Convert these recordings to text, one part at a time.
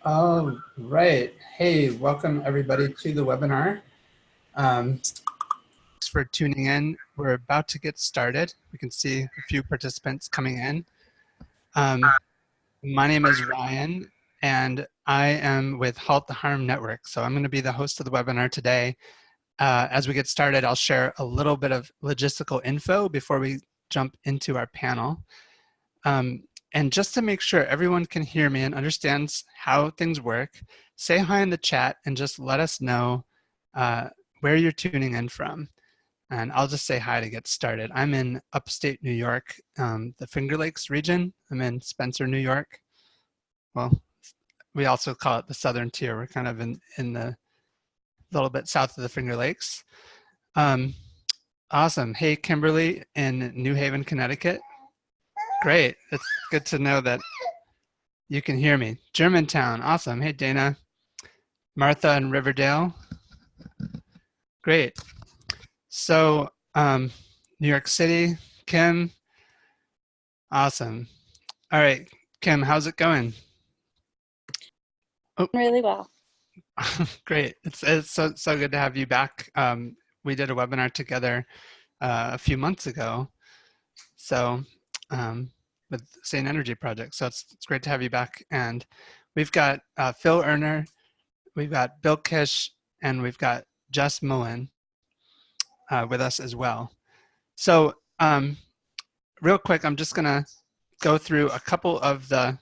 All right. Hey, welcome everybody to the webinar. Thanks for tuning in. We're about to get started. We can see a few participants coming in. My name is Ryan, and I am with Halt the Harm Network. So I'm going to be the host of the webinar today. As we get started, I'll share a little bit of logistical info before we jump into our panel. And just to make sure everyone can hear me and understands how things work, say hi in the chat and just let us know where you're tuning in from. And I'll just say hi to get started. I'm in upstate New York, the Finger Lakes region. I'm in Spencer, New York. Well, we also call it the Southern Tier. We're kind of in the little bit south of the Finger Lakes. Awesome. Hey, Kimberly in New Haven, Connecticut. Great. It's good to know that you can hear me. Germantown. Awesome. Hey, Dana. Martha in Riverdale. Great. So, New York City, Kim. Awesome. All right, Kim, how's it going? Oh. Really well. Great. It's so good to have you back. We did a webinar together a few months ago. So, with the Sane Energy Project. So it's great to have you back. And we've got Phil Erner, we've got Bill Kish, and we've got Jess Mullen with us as well. So real quick, I'm just gonna go through a couple of the,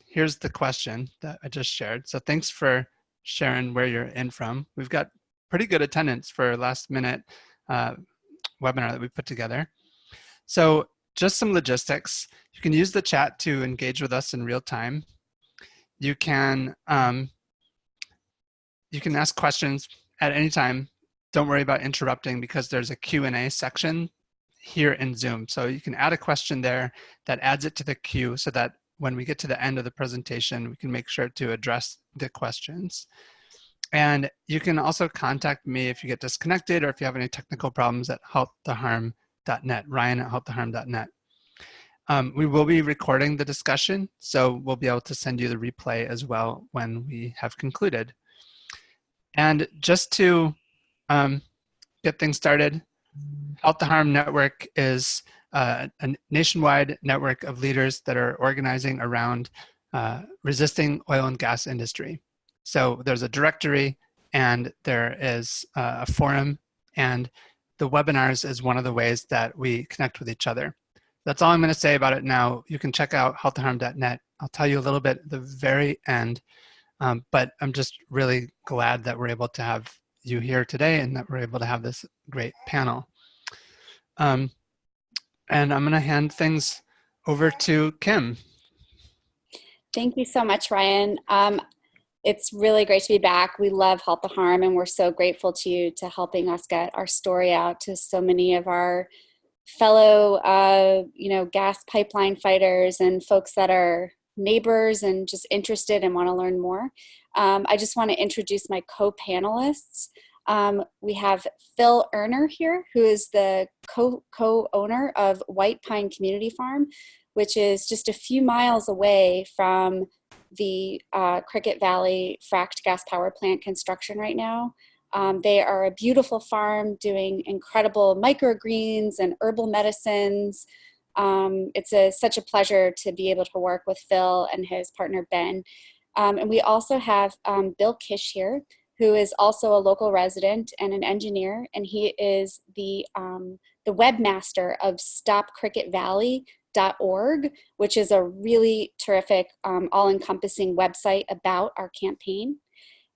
here's the question that I just shared. So thanks for sharing where you're in from. We've got pretty good attendance for last minute webinar that we put together. So just some logistics. You can use the chat to engage with us in real time. You can ask questions at any time. Don't worry about interrupting because there's a Q&A section here in Zoom. So you can add a question there that adds it to the queue so that when we get to the end of the presentation, we can make sure to address the questions. And you can also contact me if you get disconnected or if you have any technical problems at halttheharm.net, Ryan at halttheharm.net. We will be recording the discussion, so we'll be able to send you the replay as well when we have concluded. And just to get things started, Halt the Harm Network is a nationwide network of leaders that are organizing around resisting oil and gas industry. So there's a directory and there is a forum, and the webinars is one of the ways that we connect with each other. That's all I'm going to say about it now. You can check out halttheharm.net. I'll tell you a little bit at the very end, but I'm just really glad that we're able to have you here today and that we're able to have this great panel. And I'm going to hand things over to Kim. Thank you so much, Ryan. It's really great to be back. We love Halt the Harm, and we're so grateful to you to helping us get our story out to so many of our fellow, gas pipeline fighters and folks that are neighbors and just interested and want to learn more. I just want to introduce my co-panelists. We have Phil Erner here, who is the co-owner of White Pine Community Farm, which is just a few miles away from the Cricket Valley Fracked gas power plant construction right now. They are a beautiful farm doing incredible microgreens and herbal medicines. It's such a pleasure to be able to work with Phil and his partner Ben. And we also have Bill Kish here, who is also a local resident and an engineer, and he is the webmaster of StopCricketValley.org, which is a really terrific, all-encompassing website about our campaign.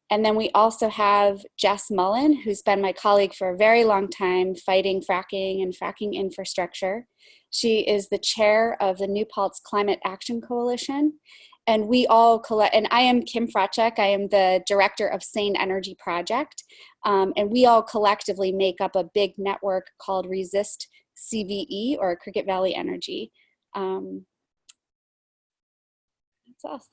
And then we also have Jess Mullen, who's been my colleague for a very long time fighting fracking and fracking infrastructure. She is the chair of the New Paltz Climate Action Coalition. And we all collect, and I am Kim Fracek, I am the director of Sane Energy Project. And we all collectively make up a big network called Resist CVE, or Cricket Valley Energy. That's us.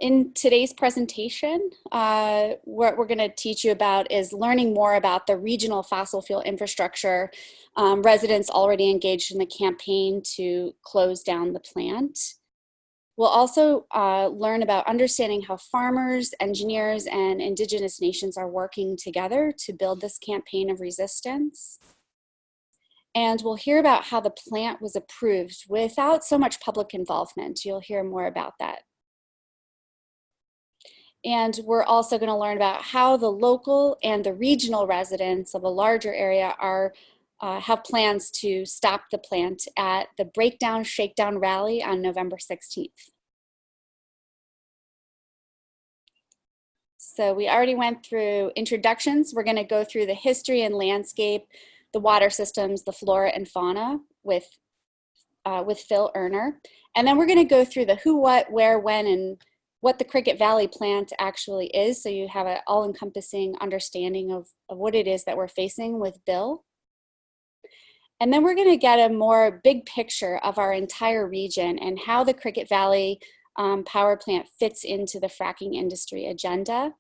In today's presentation, what we're going to teach you about is learning more about the regional fossil fuel infrastructure, residents already engaged in the campaign to close down the plant. We'll also learn about understanding how farmers, engineers, and Indigenous nations are working together to build this campaign of resistance. And we'll hear about how the plant was approved without so much public involvement. You'll hear more about that. And we're also going to learn about how the local and the regional residents of a larger area have plans to stop the plant at the Breakdown Shakedown Rally on November 16th. So we already went through introductions. We're going to go through the history and landscape, the water systems, the flora and fauna with Phil Erner. And then we're going to go through the who, what, where, when, and what the Cricket Valley plant actually is, so you have an all-encompassing understanding of what it is that we're facing with Bill. And then we're going to get a more big picture of our entire region and how the Cricket Valley power plant fits into the fracking industry agenda.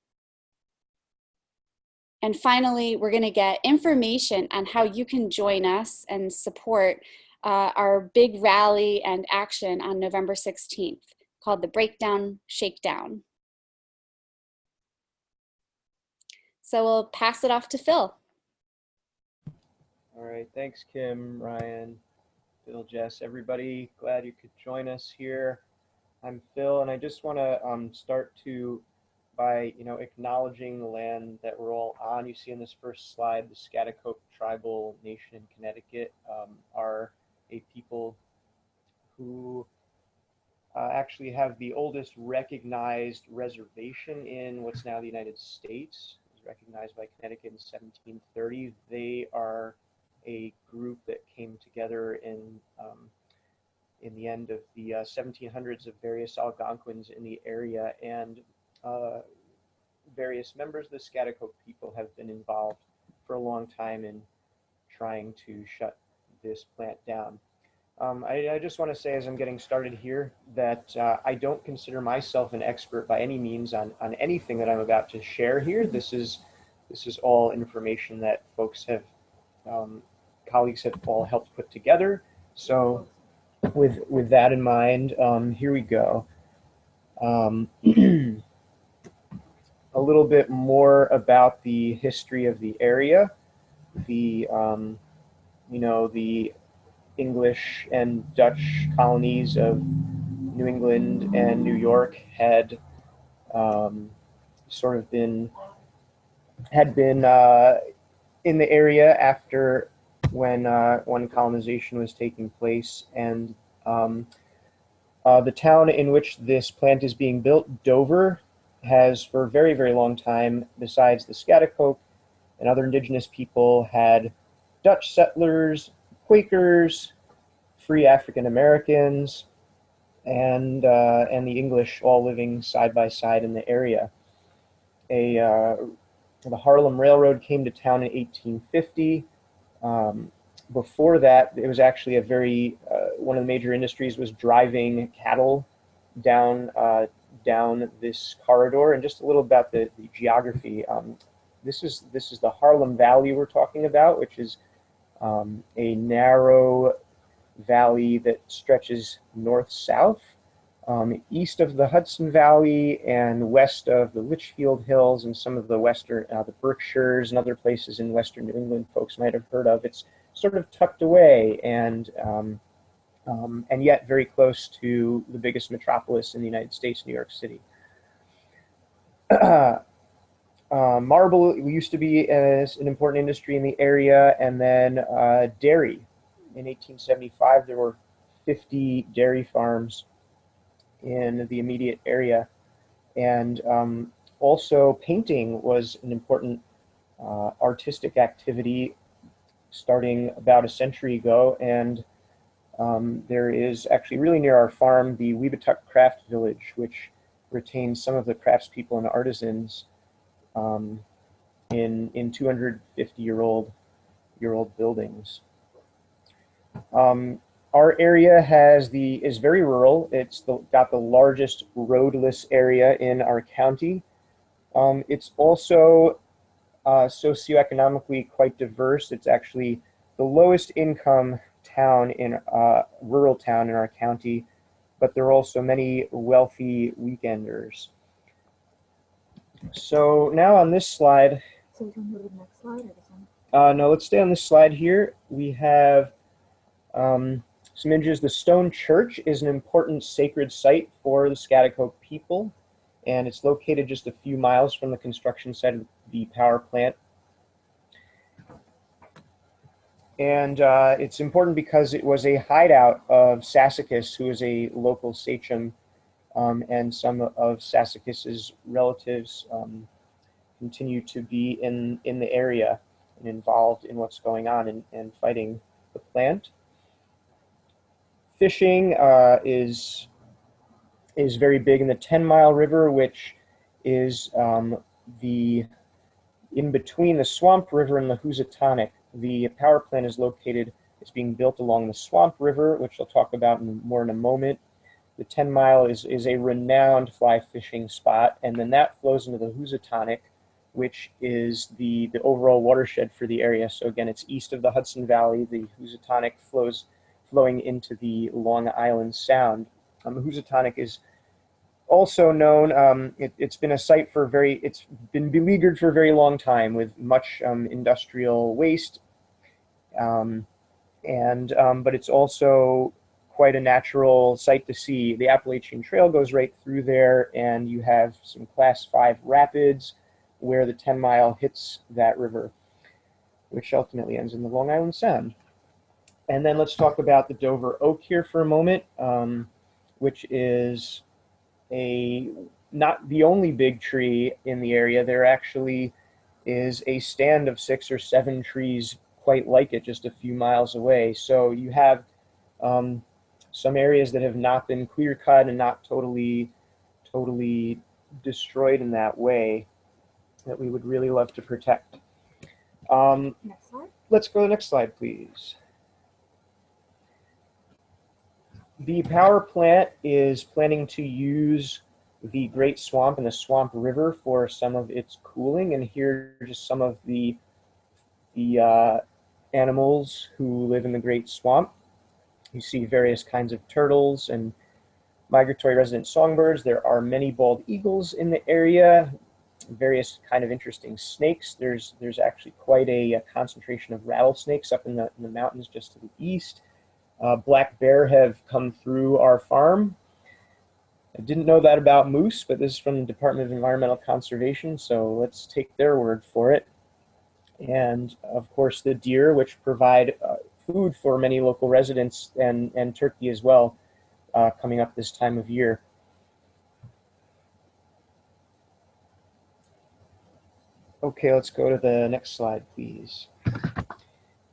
And finally, we're going to get information on how you can join us and support our big rally and action on November 16th. Called the Breakdown Shakedown. So we'll pass it off to Phil. All right, thanks Kim, Ryan, Phil, Jess, everybody. Glad you could join us here. I'm Phil, and I just want to start by acknowledging the land that we're all on. You see in this first slide, the Schaghticoke Tribal Nation in Connecticut are a people who actually have the oldest recognized reservation in what's now the United States. It was recognized by Connecticut in 1730. They are a group that came together in the end of the 1700s of various Algonquins in the area, and various members of the Schaghticoke people have been involved for a long time in trying to shut this plant down. I just want to say, as I'm getting started here, that I don't consider myself an expert by any means on anything that I'm about to share here. This is all information that folks have, colleagues have all helped put together. So with that in mind, here we go. A little bit more about the history of the area. The English and Dutch colonies of New England and New York had been in the area after when colonization was taking place, and the town in which this plant is being built, Dover, has for a very, very long time, besides the Schaghticoke and other indigenous people, had Dutch settlers, Quakers, free African Americans, and the English all living side by side in the area. The Harlem Railroad came to town in 1850. Before that, it was actually a very one of the major industries was driving cattle down this corridor. And just a little about the geography. This is the Harlem Valley we're talking about, which is a narrow valley that stretches north-south, east of the Hudson Valley and west of the Litchfield Hills and some of the the Berkshires and other places in western New England folks might have heard of. It's sort of tucked away and yet very close to the biggest metropolis in the United States, New York City. Marble used to be an important industry in the area, and then dairy. In 1875, there were 50 dairy farms in the immediate area, and also painting was an important artistic activity starting about a century ago, and there is actually really near our farm the Weebatuck Craft Village, which retains some of the craftspeople and artisans in 250-year-old buildings. Our area is very rural. It's got the largest roadless area in our county. It's also socioeconomically quite diverse. It's actually the lowest income town rural town in our county. but there are also many wealthy weekenders. So now on this slide, So we can go to the next slide or this one? no, let's stay on this slide here. We have some images. The stone church is an important sacred site for the Schaghticoke people, and it's located just a few miles from the construction site of the power plant. And it's important because it was a hideout of Sassacus, who is a local sachem, and some of Sassacus's relatives continue to be in the area and involved in what's going on and fighting the plant. Fishing is very big in the 10 Mile River, which is in between the Swamp River and the Housatonic. The power plant is located, it's being built along the Swamp River, which I'll talk about more in a moment. The 10 Mile is a renowned fly fishing spot, and then that flows into the Housatonic, which is the overall watershed for the area. So again, it's east of the Hudson Valley. The Housatonic flowing into the Long Island Sound. The Housatonic is also known, it's been a site for it's been beleaguered for a very long time with much industrial waste, but it's also quite a natural sight to see. The Appalachian Trail goes right through there, and you have some Class 5 rapids where the 10 Mile hits that river, which ultimately ends in the Long Island Sound. And then let's talk about the Dover oak here for a moment, which is not the only big tree in the area. There actually is a stand of 6 or 7 trees quite like it just a few miles away. So you have some areas that have not been clear cut and not totally destroyed in that way that we would really love to protect. Next slide. Let's go to the next slide, please. The power plant is planning to use the Great Swamp and the Swamp River for some of its cooling, and here are just some of the animals who live in the Great Swamp. You see various kinds of turtles and migratory resident songbirds. There are many bald eagles in the area, various kind of interesting snakes. There's actually quite a concentration of rattlesnakes up in the mountains just to the east. Black bear have come through our farm. I didn't know that about moose, but this is from the Department of Environmental Conservation, so let's take their word for it. And of course the deer, which provide food for many local residents, and turkey as well, coming up this time of year. Okay, let's go to the next slide, please.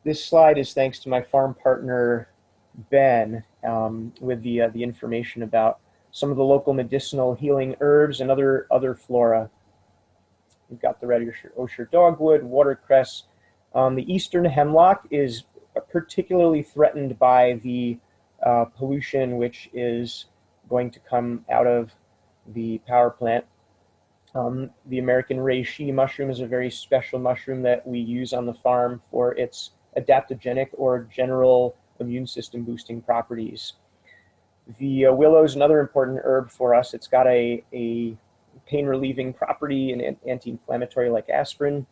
This slide is thanks to my farm partner, Ben, with the information about some of the local medicinal healing herbs and other flora. We've got the red osier dogwood, watercress. The eastern hemlock is particularly threatened by the pollution which is going to come out of the power plant. The American reishi mushroom is a very special mushroom that we use on the farm for its adaptogenic or general immune system boosting properties. The willow is another important herb for us. It's got a pain relieving property and anti-inflammatory like aspirin.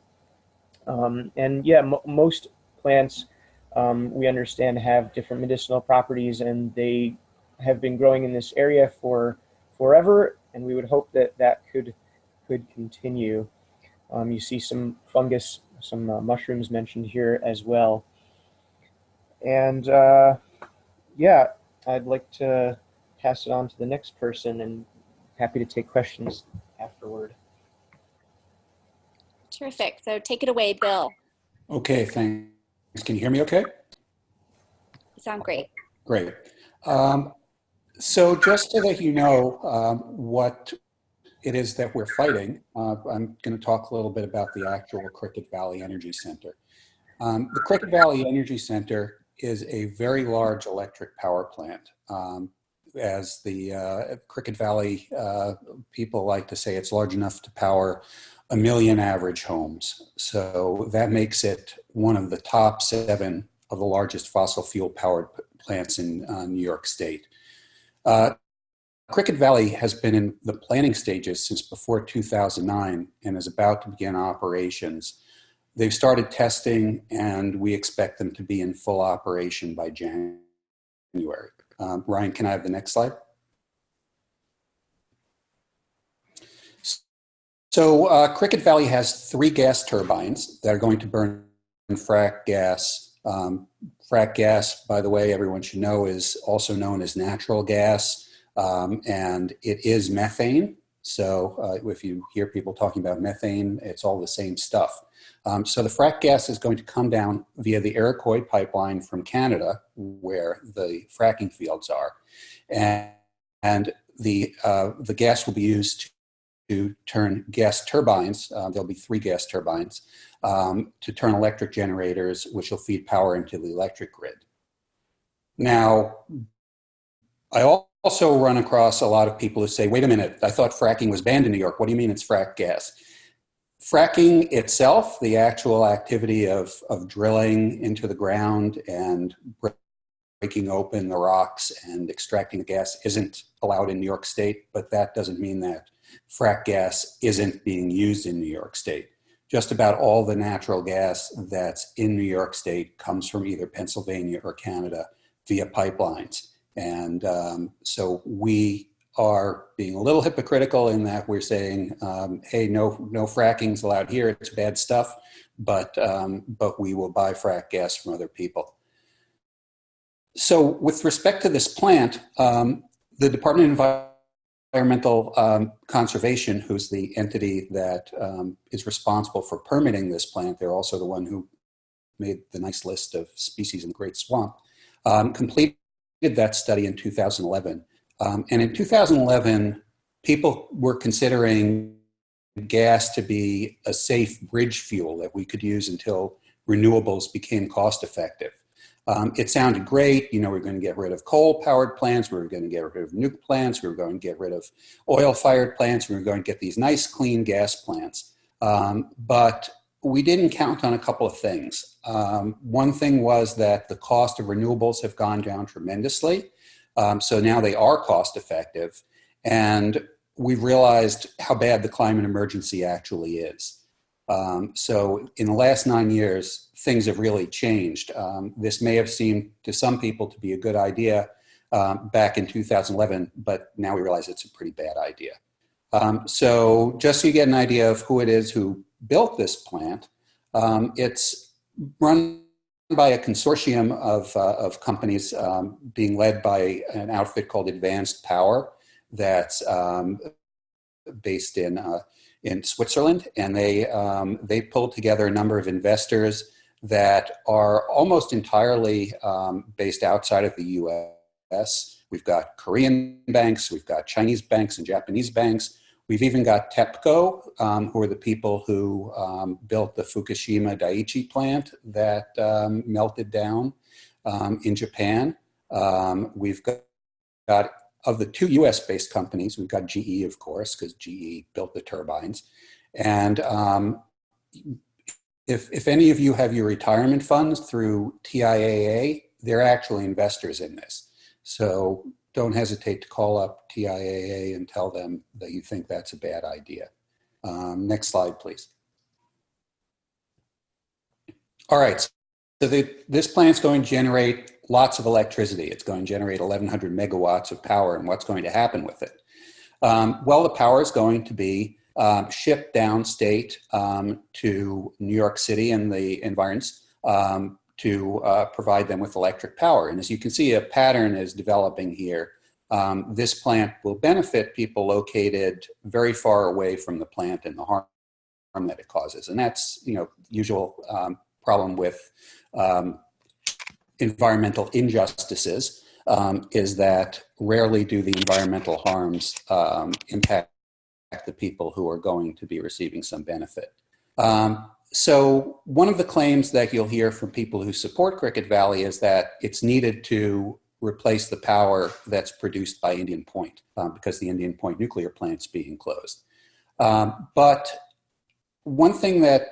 And yeah, most plants we understand have different medicinal properties, and they have been growing in this area for forever, and we would hope that that could continue. You see some fungus, some mushrooms mentioned here as well. And yeah, I'd like to pass it on to the next person, and happy to take questions afterward. Terrific. So take it away, Bill. Okay, thanks. Can you hear me okay? You sound great. Great. So just so that you know what it is that we're fighting, I'm going to talk a little bit about the actual Cricket Valley Energy Center. The Cricket Valley Energy Center is a very large electric power plant. As the Cricket Valley people like to say, it's large enough to power 1 million average homes. So that makes it one of the top 7 of the largest fossil fuel powered plants in New York State. Cricket Valley has been in the planning stages since before 2009 and is about to begin operations. They've started testing, and we expect them to be in full operation by January. Ryan, can I have the next slide? So Cricket Valley has 3 gas turbines that are going to burn frack gas. Frack gas, by the way, everyone should know, is also known as natural gas, and it is methane. So if you hear people talking about methane, it's all the same stuff. So the frack gas is going to come down via the Iroquois pipeline from Canada, where the fracking fields are, and the gas will be used to turn gas turbines. There'll be 3 gas turbines to turn electric generators, which will feed power into the electric grid. Now, I also run across a lot of people who say, wait a minute, I thought fracking was banned in New York. What do you mean it's frack gas? Fracking itself, the actual activity of drilling into the ground and breaking open the rocks and extracting the gas, isn't allowed in New York State, but that doesn't mean that frack gas isn't being used in New York State. Just about all the natural gas that's in New York State comes from either Pennsylvania or Canada via pipelines. And so we are being a little hypocritical in that we're saying, hey, no fracking's allowed here, it's bad stuff, but we will buy frack gas from other people. So with respect to this plant, the Department of Environmental Conservation, who's the entity that is responsible for permitting this plant, they're also the one who made the nice list of species in the Great Swamp, completed that study in 2011. And in 2011, people were considering gas to be a safe bridge fuel that we could use until renewables became cost effective. It sounded great. You know, we're going to get rid of coal-powered plants. We were going to get rid of nuke plants. We were going to get rid of oil-fired plants. We were going to get these nice, clean gas plants. But we didn't count on a couple of things. One thing was that the cost of renewables have gone down tremendously. So now they are cost-effective. And we've realized how bad the climate emergency actually is. So in the last 9 years, things have really changed. This may have seemed to some people to be a good idea back in 2011, but now we realize it's a pretty bad idea. So just so you get an idea of who it is who built this plant, it's run by a consortium of companies being led by an outfit called Advanced Power that's based in Switzerland, and they pulled together a number of investors that are almost entirely based outside of the U.S. We've got Korean banks, we've got Chinese banks and Japanese banks. We've even got TEPCO, who are the people who built the Fukushima Daiichi plant that melted down in Japan. We've got of the 2 US-based companies, we've got GE, of course, because GE built the turbines. And if any of you have your retirement funds through TIAA, they're actually investors in this. So don't hesitate to call up TIAA and tell them that you think that's a bad idea. Next slide, please. All right, so this plant's going to generate lots of electricity. It's going to generate 1,100 megawatts of power, and what's going to happen with it? Well, the power is going to be shipped downstate to New York City and the environs to provide them with electric power. And as you can see, a pattern is developing here. This plant will benefit people located very far away from the plant and the harm that it causes. And that's, you know, usual problem with environmental injustices is that rarely do the environmental harms impact the people who are going to be receiving some benefit. So one of the claims that you'll hear from people who support Cricket Valley is that it's needed to replace the power that's produced by Indian Point because the Indian Point nuclear plant's being closed. But one thing that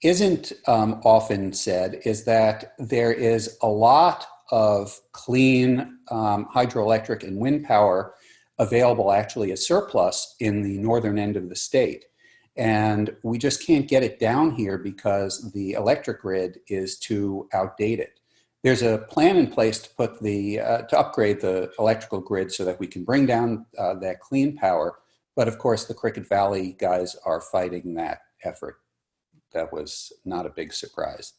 isn't often said is that there is a lot of clean hydroelectric and wind power available actually as surplus in the northern end of the state. And we just can't get it down here because the electric grid is too outdated. There's a plan in place to put to upgrade the electrical grid so that we can bring down that clean power. But of course, the Cricket Valley guys are fighting that effort. That was not a big surprise.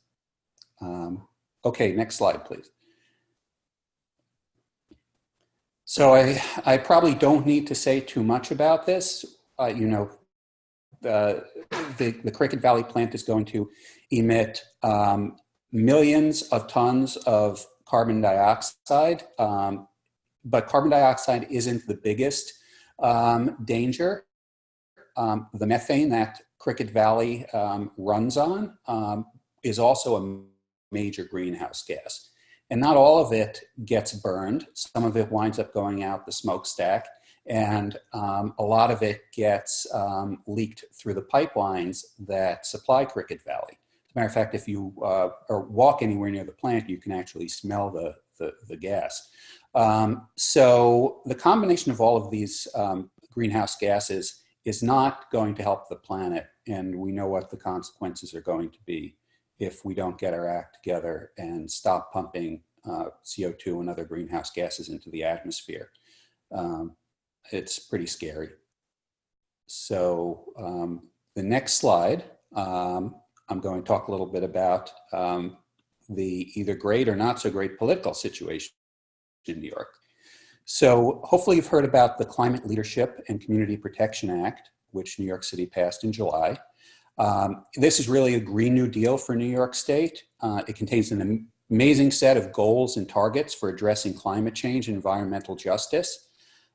Okay, next slide, please. So I probably don't need to say too much about this. You know, the Cricket Valley plant is going to emit millions of tons of carbon dioxide, but carbon dioxide isn't the biggest danger. The methane that Cricket Valley runs on is also a major greenhouse gas. And not all of it gets burned. Some of it winds up going out the smokestack, and a lot of it gets leaked through the pipelines that supply Cricket Valley. As a matter of fact, if you or walk anywhere near the plant, you can actually smell the gas. So the combination of all of these greenhouse gases is not going to help the planet, and we know what the consequences are going to be if we don't get our act together and stop pumping CO2 and other greenhouse gases into the atmosphere. It's pretty scary. So the next slide, I'm going to talk a little bit about the either great or not so great political situation in New York. So hopefully you've heard about the Climate Leadership and Community Protection Act, which New York City passed in July. This is really a Green New Deal for New York State. It contains an amazing set of goals and targets for addressing climate change and environmental justice.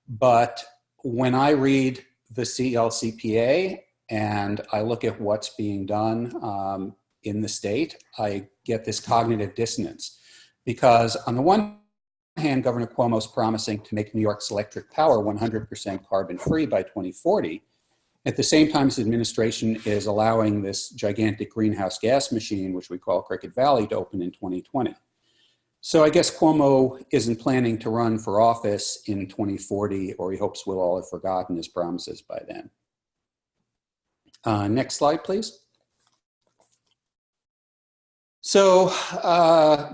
But when I read the CLCPA and I look at what's being done in the state, I get this cognitive dissonance. Because on the one hand, Governor Cuomo's promising to make New York's electric power 100% carbon-free by 2040. At the same time, his administration is allowing this gigantic greenhouse gas machine, which we call Cricket Valley, to open in 2020. So I guess Cuomo isn't planning to run for office in 2040, or he hopes we'll all have forgotten his promises by then. Next slide, please. So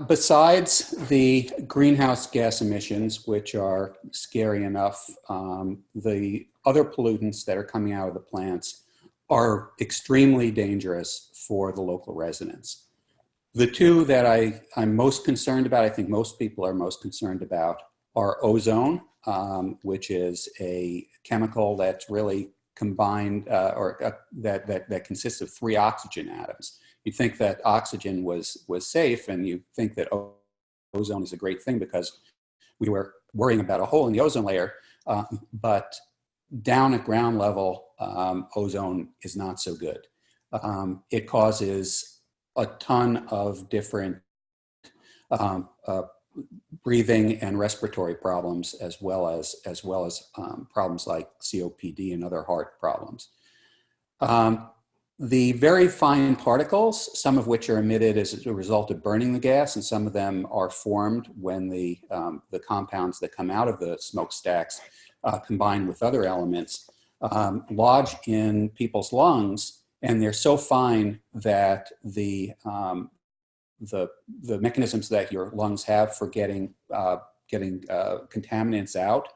besides the greenhouse gas emissions, which are scary enough, the other pollutants that are coming out of the plants are extremely dangerous for the local residents. The two that I'm most concerned about, I think most people are most concerned about, are ozone, which is a chemical that's really combined, that consists of 3 oxygen atoms. You'd think that oxygen was safe, and you think that ozone is a great thing because we were worrying about a hole in the ozone layer, but down at ground level, ozone is not so good. It causes a ton of different breathing and respiratory problems, as well as problems like COPD and other heart problems. The very fine particles, some of which are emitted as a result of burning the gas, and some of them are formed when the compounds that come out of the smokestacks combine with other elements, lodge in people's lungs, and they're so fine that the mechanisms that your lungs have for getting contaminants out,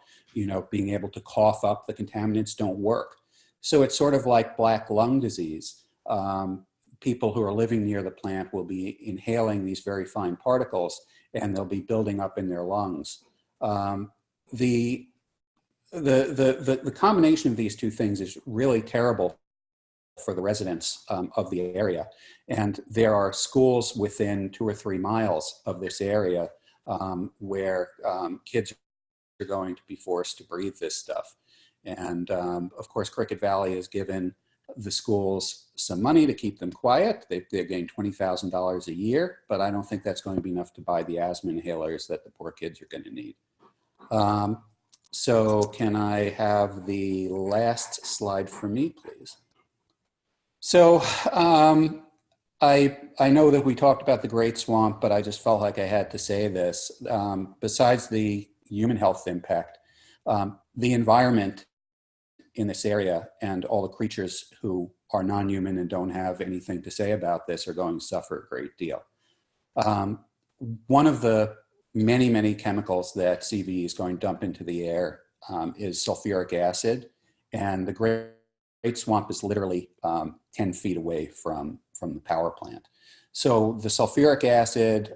being able to cough up the contaminants, don't work. So it's sort of like black lung disease. People who are living near the plant will be inhaling these very fine particles, and they'll be building up in their lungs. The combination of these two things is really terrible for the residents of the area. And there are schools within 2 or 3 miles of this area where kids are going to be forced to breathe this stuff. And of course, Cricket Valley has given the schools some money to keep them quiet. They're getting $20,000 a year, but I don't think that's going to be enough to buy the asthma inhalers that the poor kids are going to need. So can I have the last slide for me, please? So I know that we talked about the Great Swamp, but I just felt like I had to say this. Besides the human health impact, The environment in this area and all the creatures who are non-human and don't have anything to say about this are going to suffer a great deal. One of the many, many chemicals that CVE is going to dump into the air is sulfuric acid, and the Great Swamp is literally 10 feet away from the power plant. So the sulfuric acid,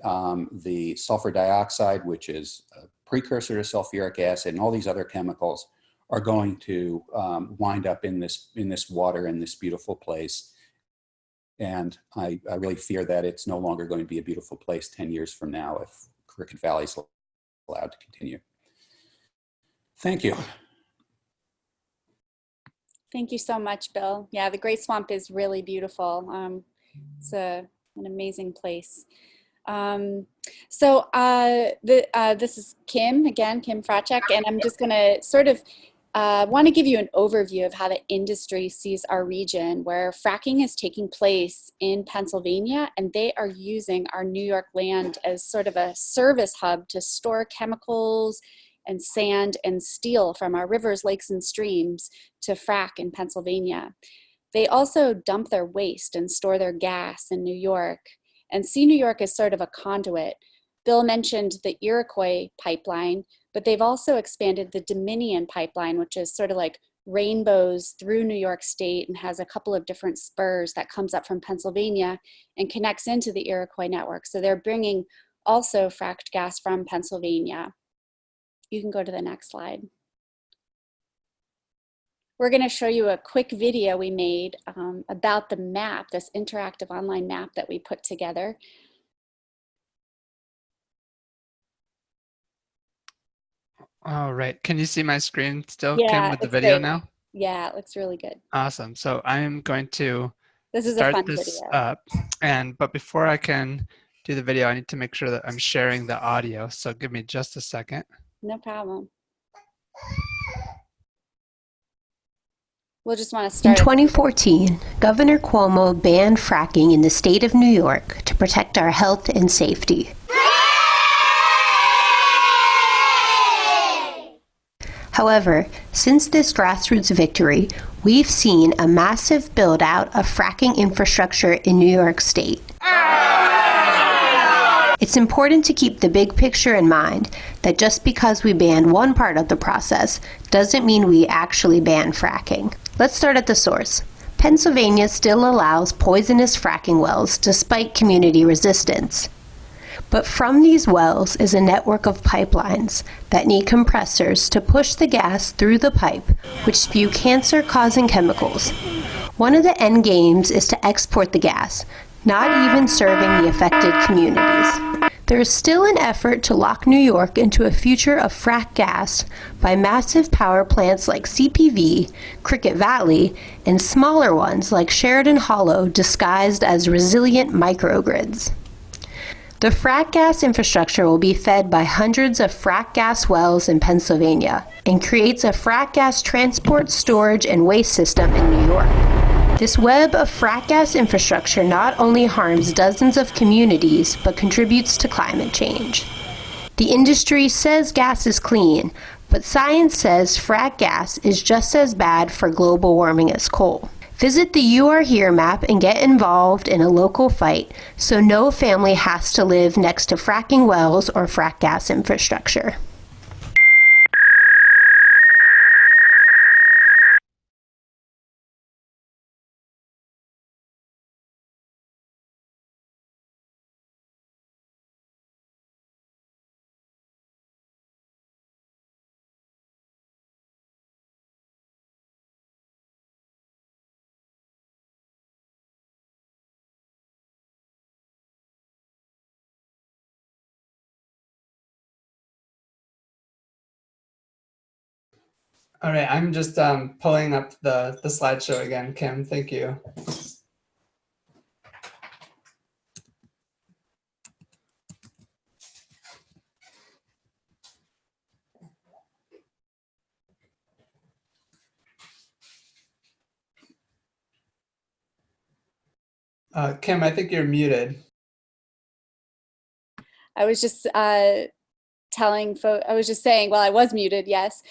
the sulfur dioxide, which is a precursor to sulfuric acid, and all these other chemicals are going to wind up in this water in this beautiful place. And I really fear that it's no longer going to be a beautiful place 10 years from now if Cricket Valley is allowed to continue. Thank you. Thank you so much, Bill. Yeah, the Great Swamp is really beautiful. It's an amazing place. This is Kim, again, Kim Fracked, and I'm just gonna sort of want to give you an overview of how the industry sees our region, where fracking is taking place in Pennsylvania, and they are using our New York land as sort of a service hub to store chemicals and sand and steel from our rivers, lakes, and streams to frack in Pennsylvania. They also dump their waste and store their gas in New York and see New York as sort of a conduit. Bill mentioned the Iroquois pipeline, but they've also expanded the Dominion pipeline, which is sort of like rainbows through New York State and has a couple of different spurs that comes up from Pennsylvania and connects into the Iroquois network. So they're bringing also fracked gas from Pennsylvania. You can go to the next slide. We're going to show you a quick video we made about the map, this interactive online map that we put together. All right. Can you see my screen still, Yeah, Kim, with the it's video great. now? Yeah, it looks really good. Awesome. So I'm going to This is a start fun this video. up. But before I can do the video, I need to make sure that I'm sharing the audio. So give me just a second. No problem. We'll just want to start. In 2014, Governor Cuomo banned fracking in the state of New York to protect our health and safety. However, since this grassroots victory, we've seen a massive build-out of fracking infrastructure in New York State. It's important to keep the big picture in mind, that just because we banned one part of the process doesn't mean we actually ban fracking. Let's start at the source. Pennsylvania still allows poisonous fracking wells despite community resistance. But from these wells is a network of pipelines that need compressors to push the gas through the pipe, which spew cancer-causing chemicals. One of the end games is to export the gas, not even serving the affected communities. There is still an effort to lock New York into a future of fracked gas by massive power plants like CPV, Cricket Valley, and smaller ones like Sheridan Hollow disguised as resilient microgrids. The frack gas infrastructure will be fed by hundreds of frack gas wells in Pennsylvania and creates a frack gas transport, storage, and waste system in New York. This web of frack gas infrastructure not only harms dozens of communities, but contributes to climate change. The industry says gas is clean, but science says frack gas is just as bad for global warming as coal. Visit the You Are Here map and get involved in a local fight so no family has to live next to fracking wells or frack gas infrastructure. All right, I'm just pulling up the slideshow again, Kim. Thank you. Kim, I think you're muted. I was just I was just saying, well, I was muted, yes.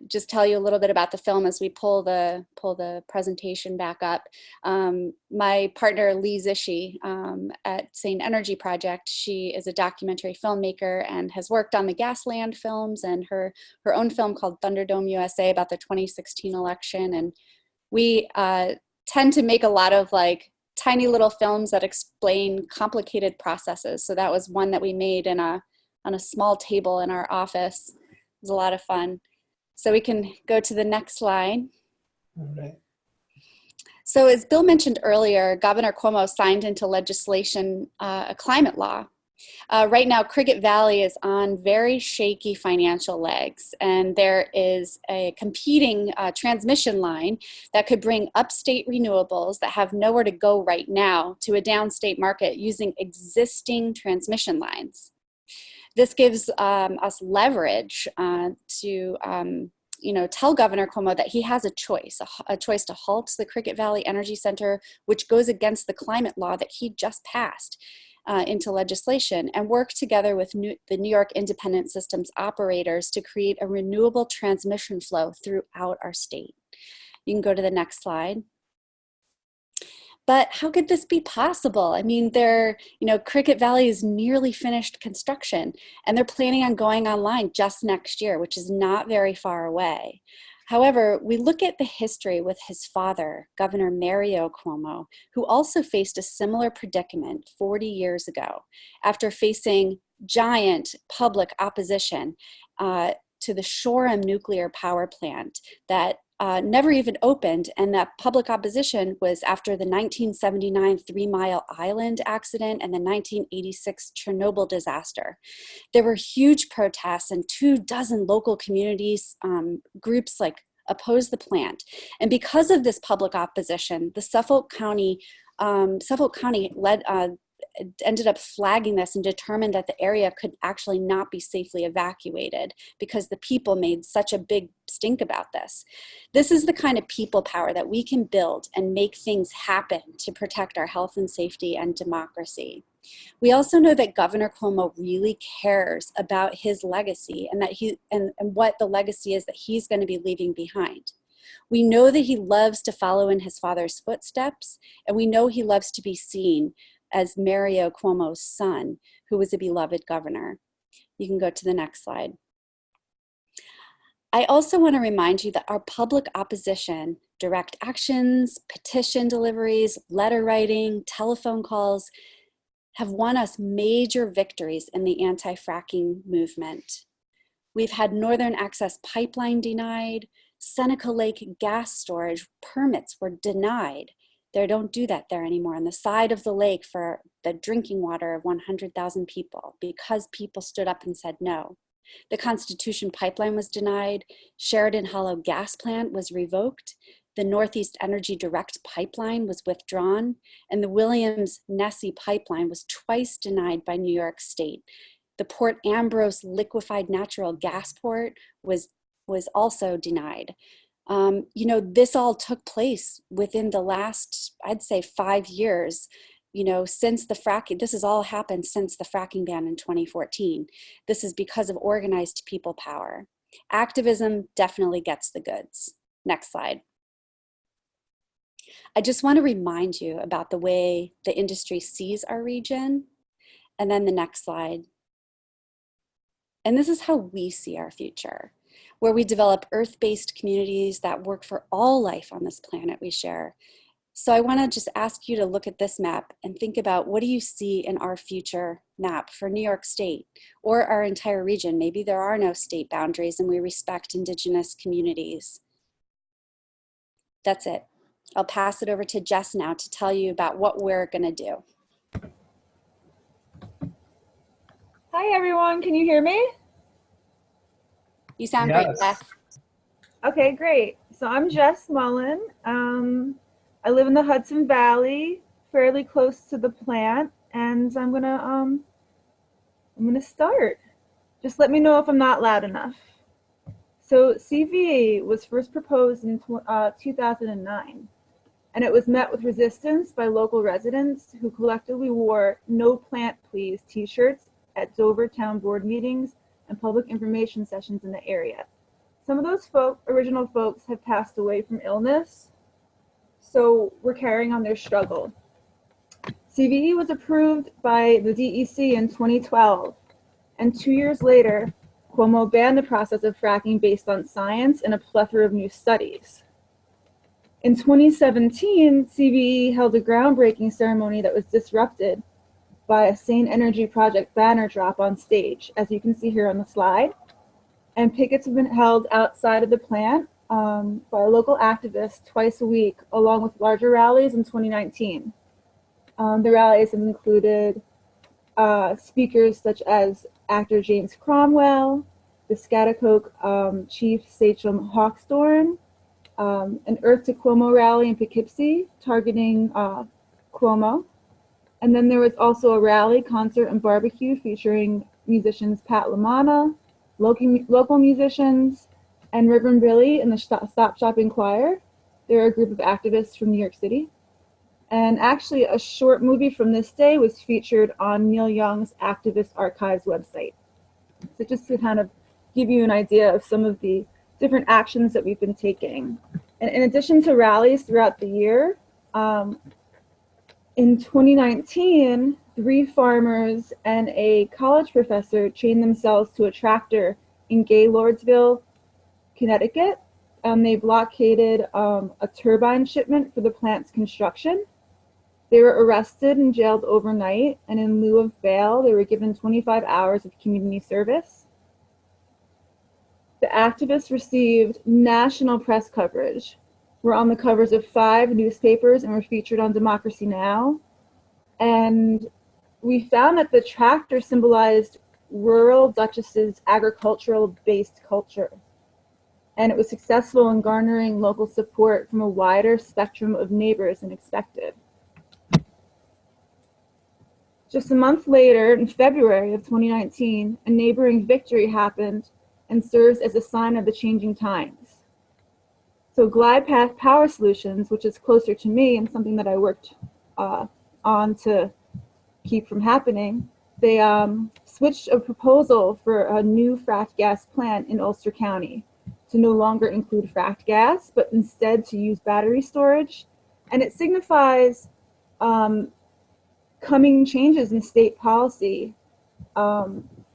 Just tell you a little bit about the film as we pull the presentation back up. My partner, Lee Zishi, at Sane Energy Project, she is a documentary filmmaker and has worked on the Gasland films and her own film called Thunderdome USA about the 2016 election. And we tend to make a lot of like tiny little films that explain complicated processes. So that was one that we made on a small table in our office. It was a lot of fun. So we can go to the next slide. All right. So as Bill mentioned earlier, Governor Cuomo signed into legislation a climate law. Right now, Cricket Valley is on very shaky financial legs, and there is a competing transmission line that could bring upstate renewables that have nowhere to go right now to a downstate market using existing transmission lines. This gives us leverage to tell Governor Cuomo that he has a choice to halt the Cricket Valley Energy Center, which goes against the climate law that he just passed into legislation, and work together with the New York independent systems operators to create a renewable transmission flow throughout our state. You can go to the next slide. But how could this be possible? I mean, Cricket Valley is nearly finished construction, and they're planning on going online just next year, which is not very far away. However, we look at the history with his father, Governor Mario Cuomo, who also faced a similar predicament 40 years ago after facing giant public opposition to the Shoreham nuclear power plant that never even opened, and that public opposition was after the 1979 Three Mile Island accident and the 1986 Chernobyl disaster. There were huge protests, and 24 local communities groups opposed the plant. And because of this public opposition, the Suffolk County ended up flagging this and determined that the area could actually not be safely evacuated because the people made such a big stink about this. This is the kind of people power that we can build and make things happen to protect our health and safety and democracy. We also know that Governor Cuomo really cares about his legacy and that and what the legacy is that he's going to be leaving behind. We know that he loves to follow in his father's footsteps, and we know he loves to be seen as Mario Cuomo's son, who was a beloved governor. You can go to the next slide. I also want to remind you that our public opposition, direct actions, petition deliveries, letter writing, telephone calls, have won us major victories in the anti-fracking movement. We've had Northern Access Pipeline denied, Seneca Lake gas storage permits were denied. They don't do that there anymore on the side of the lake for the drinking water of 100,000 people because people stood up and said no. The Constitution Pipeline was denied, Sheridan Hollow gas plant was revoked, the Northeast Energy Direct Pipeline was withdrawn, and the Williams-Nessie Pipeline was twice denied by New York State. The Port Ambrose liquefied natural gas port was also denied. This all took place within the last, I'd say, 5 years, since the fracking. This has all happened since the fracking ban in 2014. This is because of organized people power. Activism definitely gets the goods. Next slide. I just want to remind you about the way the industry sees our region. And then the next slide. And this is how we see our future, where we develop earth-based communities that work for all life on this planet we share. So I want to just ask you to look at this map and think about, what do you see in our future map for New York State or our entire region? Maybe there are no state boundaries and we respect Indigenous communities. That's it. I'll pass it over to Jess now to tell you about what we're going to do. Hi, everyone. Can you hear me? You sound great, Jess. Okay, great. So I'm Jess Mullen. I live in the Hudson Valley, fairly close to the plant, and I'm gonna start. Just let me know if I'm not loud enough. So CVE was first proposed in 2009, and it was met with resistance by local residents who collectively wore "No Plant Please" t-shirts at Dover Town Board meetings and public information sessions in the area. Some of those original folks have passed away from illness, so we're carrying on their struggle. CVE was approved by the DEC in 2012, and 2 years later, Cuomo banned the process of fracking based on science and a plethora of new studies. In 2017, CVE held a groundbreaking ceremony that was disrupted by a Sane Energy Project banner drop on stage, as you can see here on the slide. And pickets have been held outside of the plant by local activists twice a week, along with larger rallies in 2019. The rallies have included speakers such as actor James Cromwell, the Scotticoke chief Sachem Hawkstorn, an Earth to Cuomo rally in Poughkeepsie targeting Cuomo. And then there was also a rally, concert, and barbecue featuring musicians Pat LaManna, local musicians, and Reverend Billy and the Stop Shopping Choir. They're a group of activists from New York City. And actually, a short movie from this day was featured on Neil Young's Activist Archives website. So just to kind of give you an idea of some of the different actions that we've been taking. And in addition to rallies throughout the year, in 2019, 3 farmers and a college professor chained themselves to a tractor in Gaylordsville, Connecticut. They blockaded a turbine shipment for the plant's construction. They were arrested and jailed overnight, and in lieu of bail, they were given 25 hours of community service. The activists received national press coverage. We're on the covers of 5 newspapers and were featured on Democracy Now! And we found that the tractor symbolized rural Dutchess's agricultural-based culture. And it was successful in garnering local support from a wider spectrum of neighbors than expected. Just a month later, in February of 2019, a neighboring victory happened and serves as a sign of the changing times. So Glide Path Power Solutions, which is closer to me and something that I worked on to keep from happening, they switched a proposal for a new fracked gas plant in Ulster County to no longer include fracked gas, but instead to use battery storage. And it signifies coming changes in state policy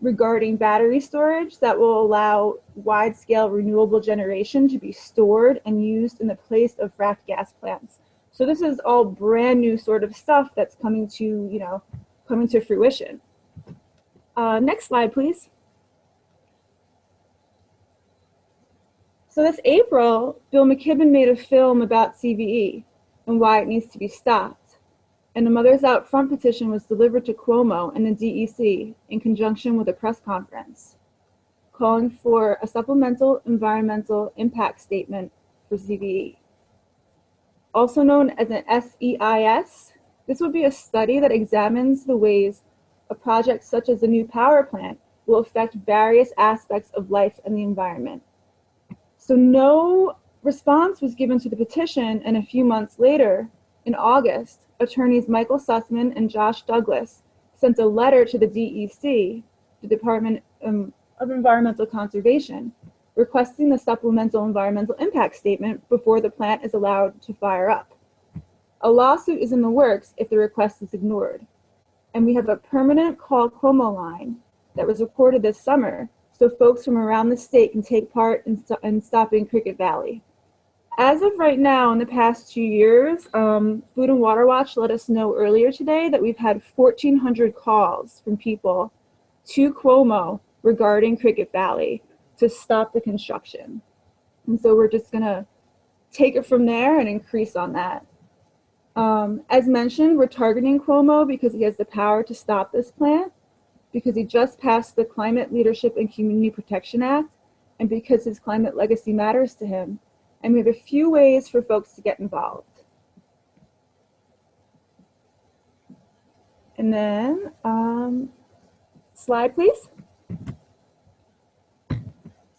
regarding battery storage that will allow wide-scale renewable generation to be stored and used in the place of fracked gas plants. So this is all brand new sort of stuff that's coming to fruition. Next slide, please. So this April, Bill McKibben made a film about CVE and why it needs to be stopped. And a Mothers Out Front petition was delivered to Cuomo and the DEC in conjunction with a press conference, calling for a supplemental environmental impact statement for CVE. Also known as an SEIS, this would be a study that examines the ways a project such as a new power plant will affect various aspects of life and the environment. So no response was given to the petition, and a few months later, in August, attorneys Michael Sussman and Josh Douglas sent a letter to the DEC, the Department of Environmental Conservation, requesting the supplemental environmental impact statement before the plant is allowed to fire up. A lawsuit is in the works if the request is ignored. And we have a permanent Call Cuomo line that was recorded this summer so folks from around the state can take part in stopping Cricket Valley. As of right now, in the past 2 years, Food and Water Watch let us know earlier today that we've had 1,400 calls from people to Cuomo regarding Cricket Valley to stop the construction. And so we're just gonna take it from there and increase on that. As mentioned, we're targeting Cuomo because he has the power to stop this plant, because he just passed the Climate Leadership and Community Protection Act, and because his climate legacy matters to him. And we have a few ways for folks to get involved. And then, slide please.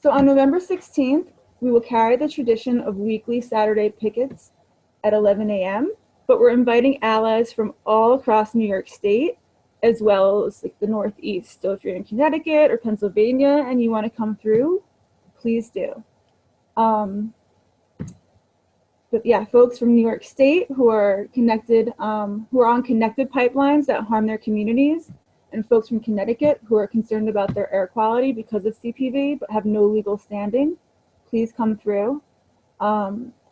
So on November 16th, we will carry the tradition of weekly Saturday pickets at 11 a.m., but we're inviting allies from all across New York State as well as like the Northeast. So if you're in Connecticut or Pennsylvania and you want to come through, please do. But yeah, folks from New York State who are connected, who are on connected pipelines that harm their communities, and folks from Connecticut who are concerned about their air quality because of CPV but have no legal standing, please come through.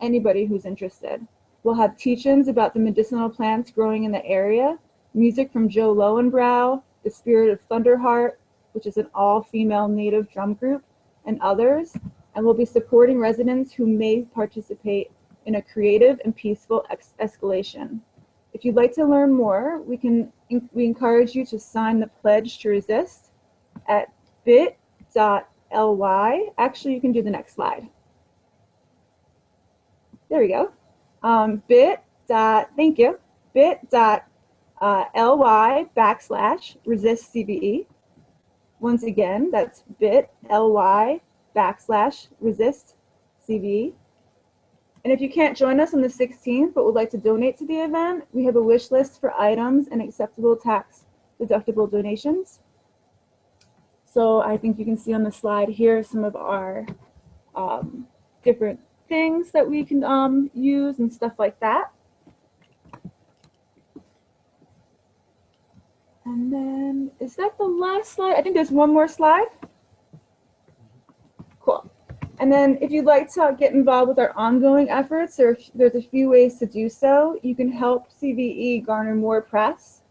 Anybody who's interested. We'll have teach-ins about the medicinal plants growing in the area, music from Joe Lowenbrow, the Spirit of Thunderheart, which is an all-female native drum group, and others. And we'll be supporting residents who may participate in a creative and peaceful escalation. If you'd like to learn more, we encourage you to sign the Pledge to Resist at bit.ly. Actually, you can do the next slide. There we go. Thank you. bit.ly/resist CVE. Once again, that's bit.ly/resist CVE. And if you can't join us on the 16th but would like to donate to the event, we have a wish list for items and acceptable tax deductible donations. So I think you can see on the slide here some of our different things that we can use and stuff like that. And then, is that the last slide? I think there's one more slide. Cool. And then if you'd like to get involved with our ongoing efforts, there's a few ways to do so. You can help CVE garner more press,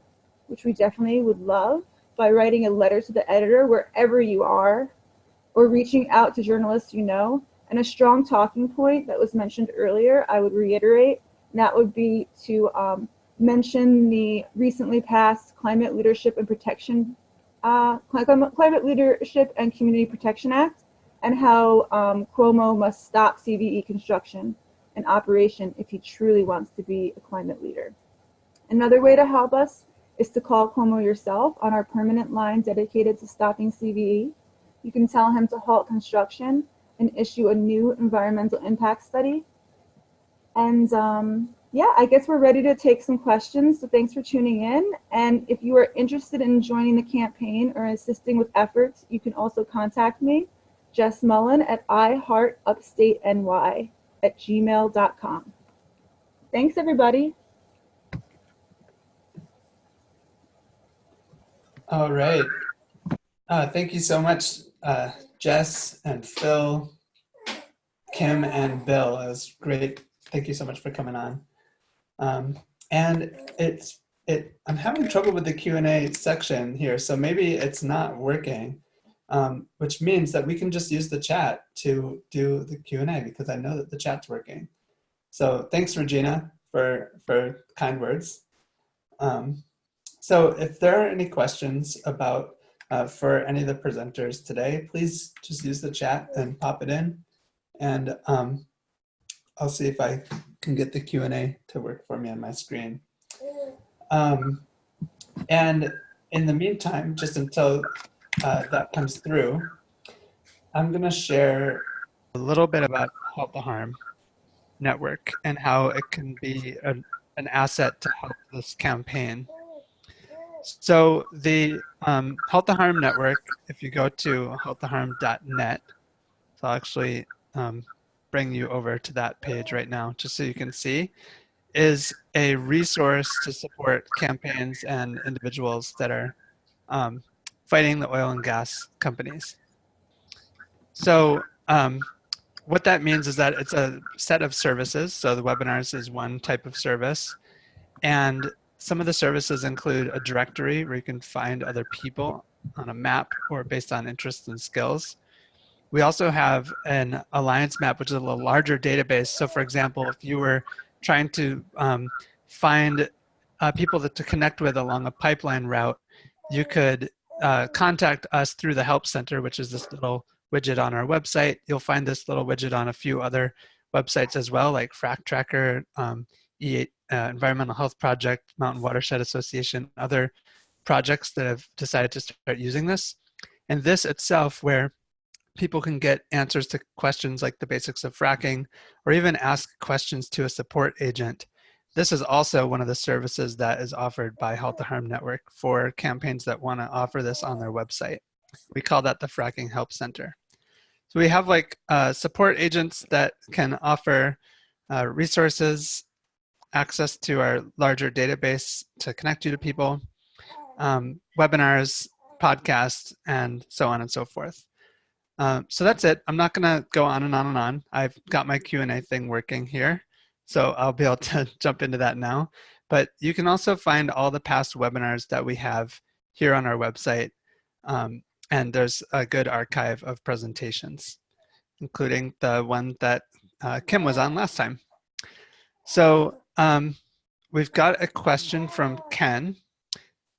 which we definitely would love, by writing a letter to the editor wherever you are, or reaching out to journalists you know. And a strong talking point that was mentioned earlier, I would reiterate, and that would be to mention the recently passed Climate Leadership and Climate Leadership and Community Protection Act, and how Cuomo must stop CVE construction and operation if he truly wants to be a climate leader. Another way to help us is to call Cuomo yourself on our permanent line dedicated to stopping CVE. You can tell him to halt construction and issue a new environmental impact study. And yeah, I guess we're ready to take some questions. So thanks for tuning in. And if you are interested in joining the campaign or assisting with efforts, you can also contact me, Jess Mullen at iheartupstateny@gmail.com. Thanks, everybody. All right. Thank you so much, Jess and Phil, Kim and Bill. It was great. Thank you so much for coming on. And I'm having trouble with the Q&A section here, so maybe it's not working. Which means that we can just use the chat to do the Q&A, because I know that the chat's working. So thanks, Regina, for kind words. So if there are any questions about for any of the presenters today, please just use the chat and pop it in, and I'll see if I can get the Q&A to work for me on my screen. And in the meantime, just until that comes through, I'm going to share a little bit about Halt the Harm Network and how it can be an asset to help this campaign. So the Halt the Harm Network, if you go to halttheharm.net, so I'll actually bring you over to that page right now, just so you can see, is a resource to support campaigns and individuals that are fighting the oil and gas companies. So what that means is that it's a set of services. So the webinars is one type of service. And some of the services include a directory where you can find other people on a map or based on interests and skills. We also have an alliance map, which is a little larger database. So for example, if you were trying to find people to connect with along a pipeline route, you could contact us through the Help Center, which is this little widget on our website. You'll find this little widget on a few other websites as well, like Frack Tracker, Environmental Health Project, Mountain Watershed Association, other projects that have decided to start using this. And this itself, where people can get answers to questions like the basics of fracking, or even ask questions to a support agent. this is also one of the services that is offered by Halt the Harm Network for campaigns that want to offer this on their website. We call that the Fracking Help Center. So we have like support agents that can offer resources, access to our larger database to connect you to people, webinars, podcasts, and so on and so forth. So that's it. I'm not going to go on and on and on. I've got my Q&A thing working here, so I'll be able to jump into that now. But you can also find all the past webinars that we have here on our website. And there's a good archive of presentations, including the one that Kim was on last time. So we've got a question from Ken.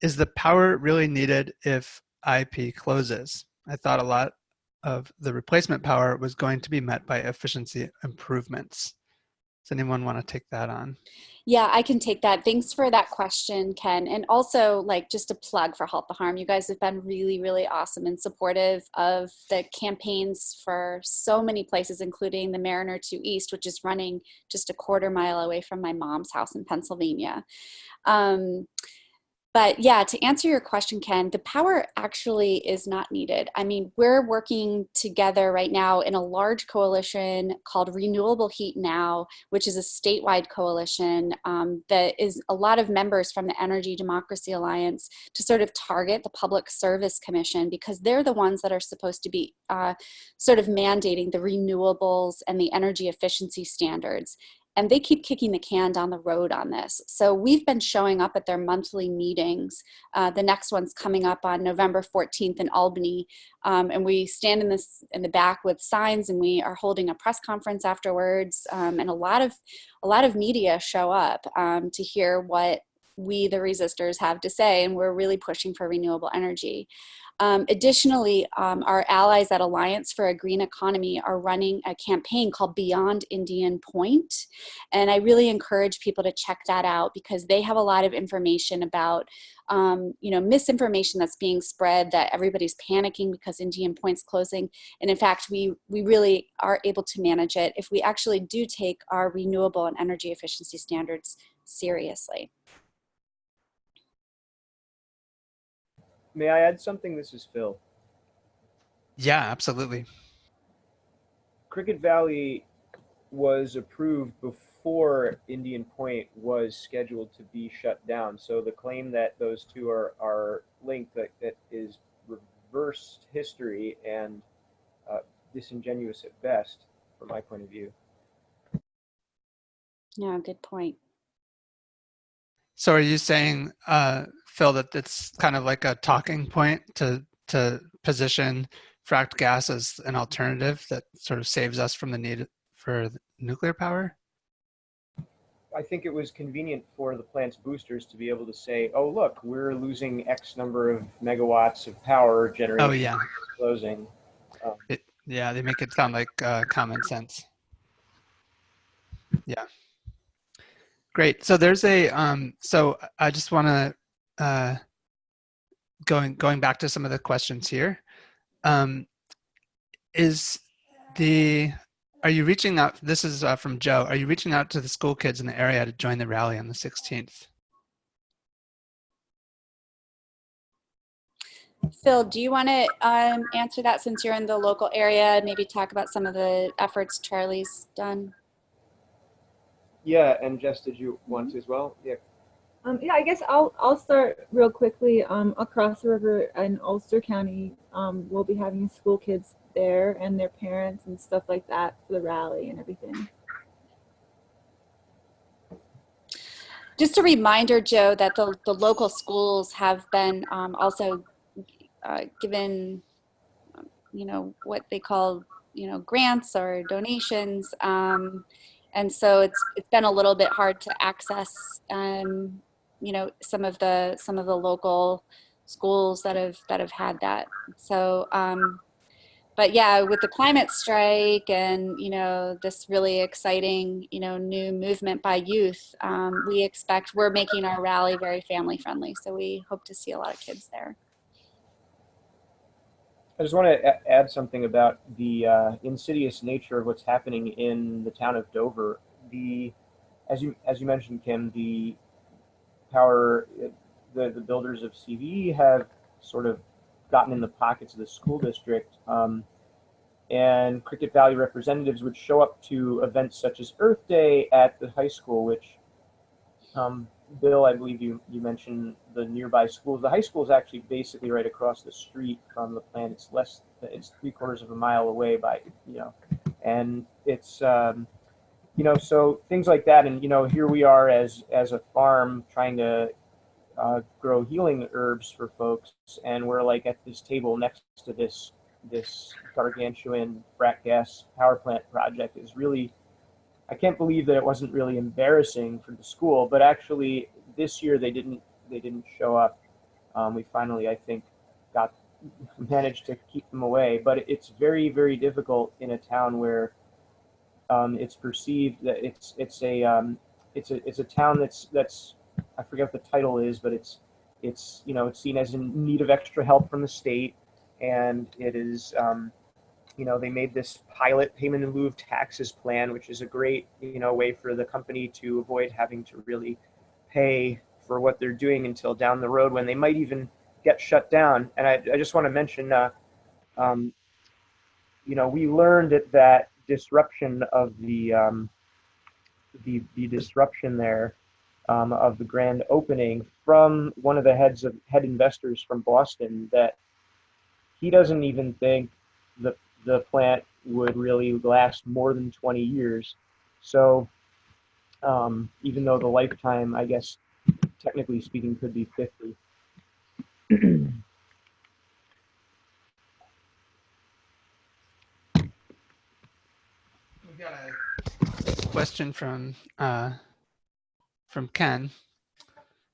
Is the power really needed if IP closes? I thought a lot of the replacement power was going to be met by efficiency improvements. Does anyone want to take that on? Yeah, I can take that. Thanks for that question, Ken. And also, like, just a plug for Halt the Harm. You guys have been really, really awesome and supportive of the campaigns for so many places, including the Mariner 2 East, which is running just a quarter mile away from my mom's house in Pennsylvania. But yeah, to answer your question, Ken, the power actually is not needed. I mean, we're working together right now in a large coalition called Renewable Heat Now, which is a statewide coalition that is a lot of members from the Energy Democracy Alliance to sort of target the Public Service Commission, because they're the ones that are supposed to be sort of mandating the renewables and the energy efficiency standards. And they keep kicking the can down the road on this. So we've been showing up at their monthly meetings. The next one's coming up on November 14th in Albany. And we stand in the back with signs, and we are holding a press conference afterwards. And a lot of media show up to hear what we, the resistors, have to say. And we're really pushing for renewable energy. Additionally, our allies at Alliance for a Green Economy are running a campaign called Beyond Indian Point. And I really encourage people to check that out, because they have a lot of information about, misinformation that's being spread, that everybody's panicking because Indian Point's closing. And in fact, we really are able to manage it if we actually do take our renewable and energy efficiency standards seriously. May I add something? This is Phil. Yeah, absolutely. Cricket Valley was approved before Indian Point was scheduled to be shut down. So the claim that those two are linked, that is reversed history and disingenuous at best, from my point of view. Yeah, good point. So are you saying, Phil, that it's kind of like a talking point to position fracked gas as an alternative that sort of saves us from the need for nuclear power? I think it was convenient for the plant's boosters to be able to say, oh, look, we're losing X number of megawatts of power generation. Oh, yeah. Closing. Yeah, they make it sound like common sense. Yeah. Great. So there's a, so I just want to, going back to some of the questions here. Are you reaching out, this is from Joe, are you reaching out to the school kids in the area to join the rally on the 16th? Phil, do you want to answer that, since you're in the local area, maybe talk about some of the efforts Charlie's done? Yeah, and Jess, did you want to as well? Yeah. Yeah, I guess I'll start real quickly. Across the river in Ulster County, we'll be having school kids there and their parents and stuff like that for the rally and everything. Just a reminder, Joe, that the local schools have been also given, what they call, grants or donations. And so it's been a little bit hard to access, some of the local schools that have had that. So, but yeah, with the climate strike and, this really exciting, new movement by youth, we're making our rally very family friendly. So we hope to see a lot of kids there. I just want to add something about the insidious nature of what's happening in the town of Dover. as you mentioned, Kim, the power, the builders of CVE have sort of gotten in the pockets of the school district, and Cricket Valley representatives would show up to events such as Earth Day at the high school, which Bill, I believe you mentioned the nearby schools. The high school is actually basically right across the street from the plant. It's 3/4 of a mile away by, and it's, so things like that. And, here we are as a farm trying to grow healing herbs for folks. And we're like at this table next to this gargantuan frack gas power plant project. Is really, I can't believe that it wasn't really embarrassing for the school, but actually this year they didn't show up. We finally, I think, managed to keep them away, but it's very, very difficult in a town where it's perceived that it's a town that's I forget what the title is, but it's seen as in need of extra help from the state, and it is. They made this pilot payment in lieu of taxes plan, which is a great, way for the company to avoid having to really pay for what they're doing until down the road when they might even get shut down. And I just want to mention, we learned that disruption of the disruption there of the grand opening from one of the head investors from Boston, that he doesn't even think the plant would really last more than 20 years. So even though the lifetime, I guess, technically speaking, could be 50. We got a question from Ken.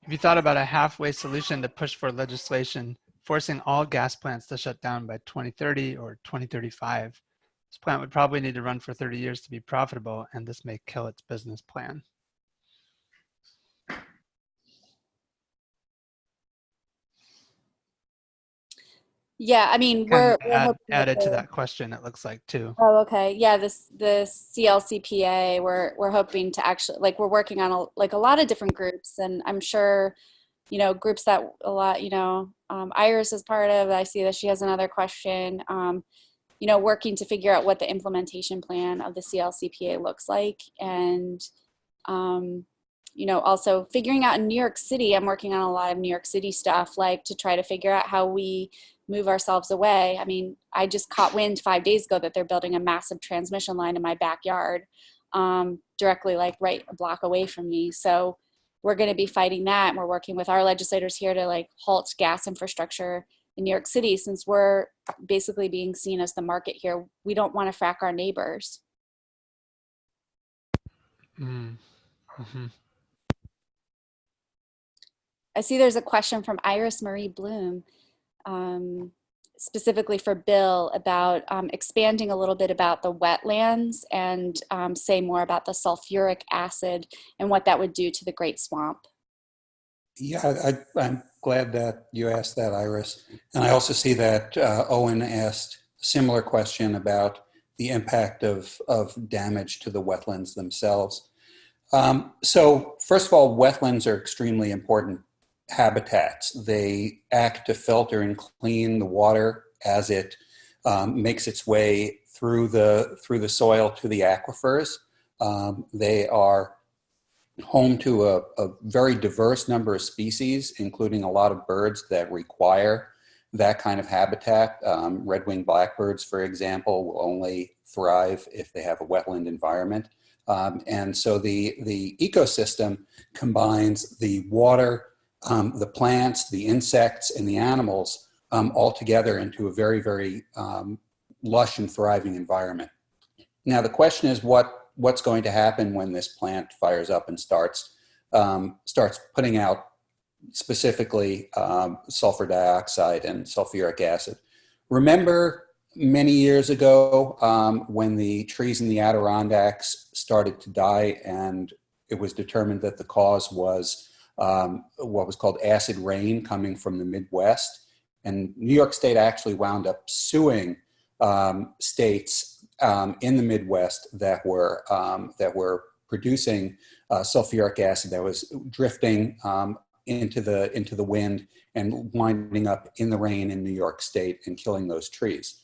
Have you thought about a halfway solution to push for legislation forcing all gas plants to shut down by 2030 or 2035? This plant would probably need to run for 30 years to be profitable, and this may kill its business plan. Yeah, I mean, we're added to that question, it looks like, too. Oh, okay. Yeah, the CLCPA, we're hoping to actually, like, we're working on a lot of different groups, and I'm sure, groups that a lot, Iris is part of. I see that she has another question. Working to figure out what the implementation plan of the CLCPA looks like, and also figuring out in New York City. I'm working on a lot of New York City stuff, like to try to figure out how we move ourselves away. I mean, I just caught wind 5 days ago that they're building a massive transmission line in my backyard, directly right a block away from me. So we're going to be fighting that. And we're working with our legislators here to halt gas infrastructure in New York City, since we're basically being seen as the market here. We don't want to frack our neighbors. Mm-hmm. I see there's a question from Iris Marie Bloom, specifically for Bill, about expanding a little bit about the wetlands and say more about the sulfuric acid and what that would do to the Great Swamp. Yeah, I'm glad that you asked that, Iris. And I also see that Owen asked a similar question about the impact of damage to the wetlands themselves. So first of all, wetlands are extremely important habitats. They act to filter and clean the water as it makes its way through the soil to the aquifers. They are home to a very diverse number of species, including a lot of birds that require that kind of habitat. Red-winged blackbirds, for example, will only thrive if they have a wetland environment. And so the ecosystem combines the water, the plants, the insects, and the animals all together into a very, very lush and thriving environment. Now, the question is what's going to happen when this plant fires up and starts putting out specifically sulfur dioxide and sulfuric acid. Remember many years ago when the trees in the Adirondacks started to die, and it was determined that the cause was what was called acid rain coming from the Midwest. And New York State actually wound up suing states in the Midwest that were producing sulfuric acid that was drifting into the wind and winding up in the rain in New York State and killing those trees.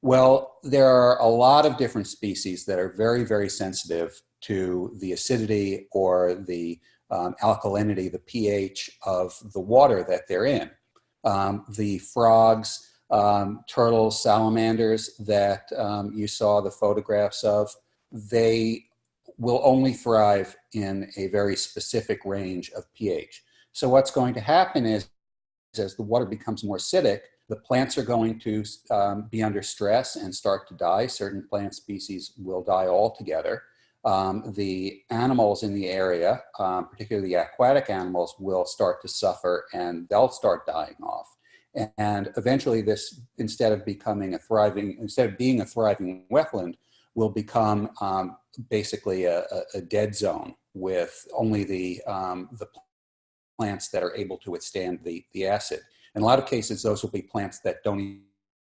Well, there are a lot of different species that are very, very sensitive to the acidity or the alkalinity, the pH of the water that they're in. The frogs, turtles, salamanders that you saw the photographs of, they will only thrive in a very specific range of pH. So what's going to happen is, as the water becomes more acidic, the plants are going to be under stress and start to die. Certain plant species will die altogether. The animals in the area, particularly the aquatic animals, will start to suffer and they'll start dying off. And eventually this, instead of being a thriving wetland, will become basically a dead zone with only the plants that are able to withstand the acid. In a lot of cases, those will be plants that don't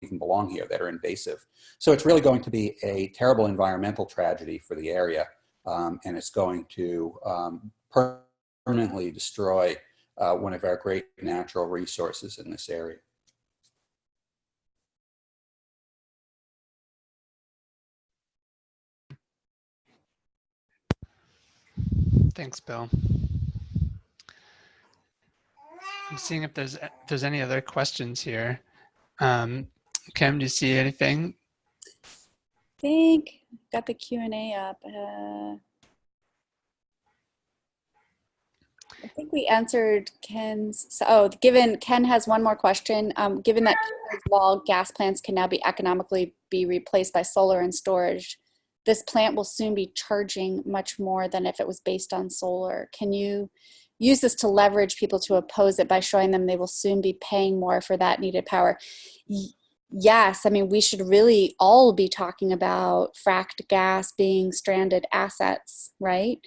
even belong here, that are invasive. So it's really going to be a terrible environmental tragedy for the area, and it's going to permanently destroy one of our great natural resources in this area. Thanks, Bill. I'm seeing if there's any other questions here. Kim, do you see anything? I think got the Q&A up. I think we answered Ken's. So, given Ken has one more question. Given that wall gas plants can now be economically be replaced by solar and storage, this plant will soon be charging much more than if it was based on solar. Can you use this to leverage people to oppose it by showing them they will soon be paying more for that needed power? Yes, I mean, we should really all be talking about fracked gas being stranded assets, right?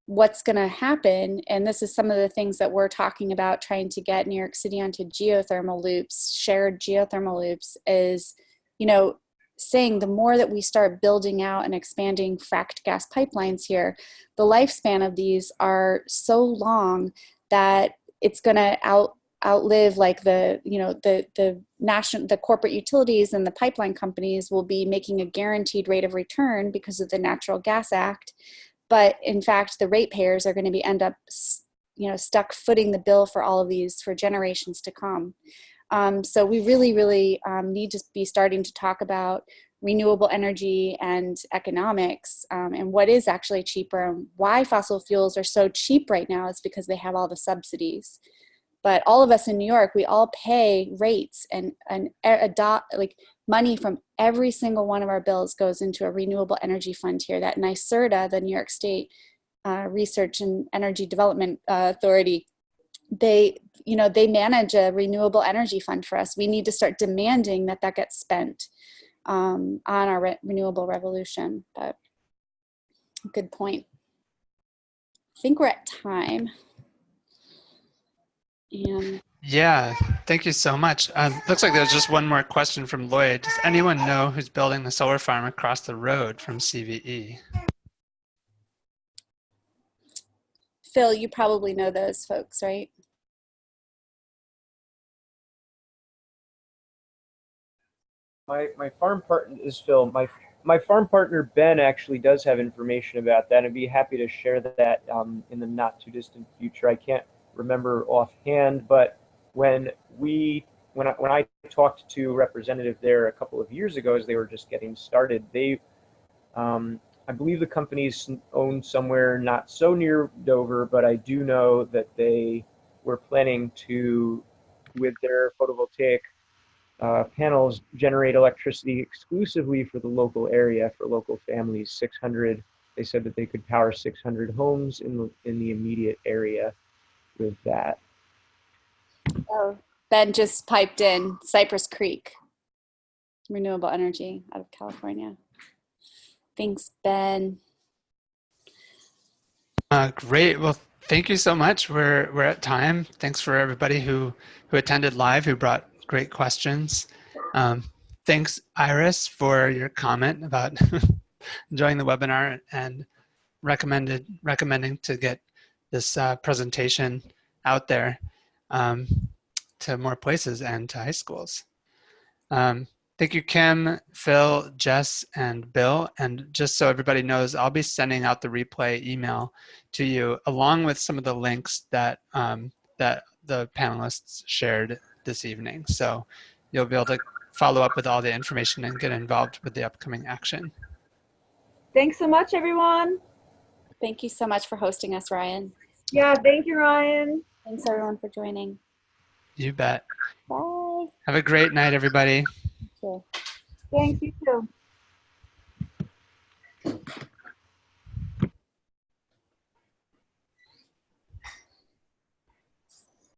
What's going to happen, and this is some of the things that we're talking about trying to get New York City onto geothermal loops, shared geothermal loops, is, you know, saying the more that we start building out and expanding fracked gas pipelines here, the lifespan of these are so long that it's going to outlive, like, the corporate utilities and the pipeline companies will be making a guaranteed rate of return because of the Natural Gas Act. But in fact, the ratepayers are going to be end up, stuck footing the bill for all of these for generations to come. So we really, really need to be starting to talk about renewable energy and economics, and what is actually cheaper, and why fossil fuels are so cheap right now is because they have all the subsidies. But all of us in New York, we all pay rates, and money from every single one of our bills goes into a renewable energy fund here. That NYSERDA, the New York State Research and Energy Development Authority, they manage a renewable energy fund for us. We need to start demanding that gets spent on our renewable revolution. But good point. I think we're at time. And Yeah, thank you so much. Looks like there's just one more question from Lloyd. Does anyone know who's building the solar farm across the road from CVE? Phil, you probably know those folks, right? My farm partner is Phil. My farm partner Ben actually does have information about that. I'd be happy to share that in the not too distant future. I can't remember offhand, but when I talked to a representative there a couple of years ago, as they were just getting started, they I believe the company's owned somewhere not so near Dover, but I do know that they were planning to, with their photovoltaic panels, generate electricity exclusively for the local area, for local families. 600. They said that they could power 600 homes in the immediate area with that. Oh, Ben just piped in Cypress Creek, renewable energy out of California. Thanks, Ben. Great. Well, thank you so much. We're at time. Thanks for everybody who attended live, who brought great questions. Thanks, Iris, for your comment about enjoying the webinar, and recommending to get this presentation out there to more places and to high schools. Thank you, Kim, Phil, Jess, and Bill. And just so everybody knows, I'll be sending out the replay email to you along with some of the links that, that the panelists shared this evening. So you'll be able to follow up with all the information and get involved with the upcoming action. Thanks so much, everyone. Thank you so much for hosting us, Ryan. Yeah, thank you, Ryan. Thanks everyone for joining. You bet. Bye. Have a great night, everybody. Thank you. Thanks, you too.